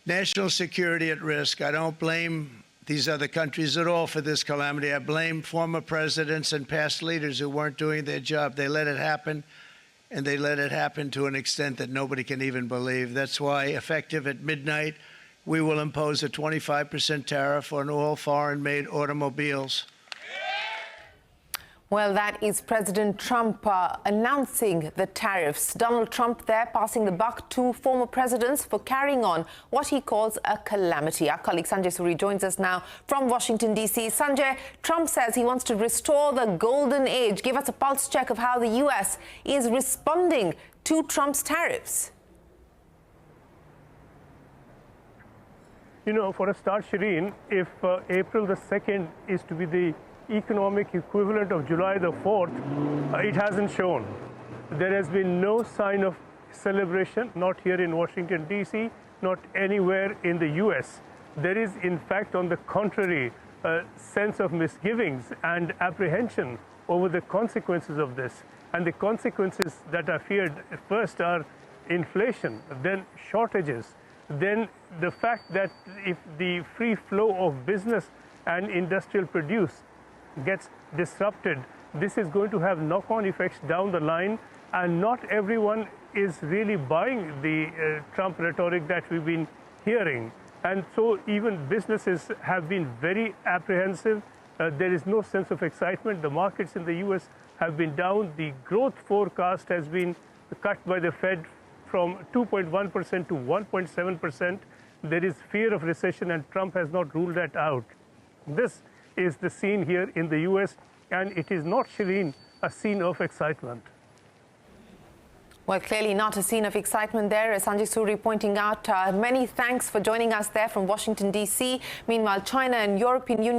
national security at risk. I don't blame these other countries at all for this calamity. I blame former presidents and past leaders who weren't doing their job. They let it happen, and they let it happen to an extent that nobody can even believe. That's why, effective at midnight, we will impose a 25% tariff on all foreign-made automobiles. Well, that is President Trump announcing the tariffs. Donald Trump there passing the buck to former presidents for carrying on what he calls a calamity. Our colleague Sanjay Suri joins us now from Washington, D.C. Sanjay, Trump says he wants to restore the golden age. Give us a pulse check of how the U.S. is responding to Trump's tariffs. You know, for a start, Shireen, if April the 2nd is to be the economic equivalent of July the 4th, it hasn't shown. There has been no sign of celebration, not here in Washington, D.C., not anywhere in the U.S. There is, in fact, on the contrary, a sense of misgivings and apprehension over the consequences of this. And the consequences that are feared first are inflation, then shortages, then the fact that if the free flow of business and industrial produce gets disrupted, this is going to have knock-on effects down the line, and not everyone is really buying the Trump rhetoric that we've been hearing. And so even businesses have been very apprehensive. There is no sense of excitement. The markets in the U.S. have been down. The growth forecast has been cut by the Fed from 2.1% to 1.7%. There is fear of recession, and Trump has not ruled that out. This is the scene here in the U.S., and it is not, Shireen, a scene of excitement. Well, clearly not a scene of excitement there, as Sanjay Suri pointing out. Many thanks for joining us there from Washington, D.C. Meanwhile, China and European Union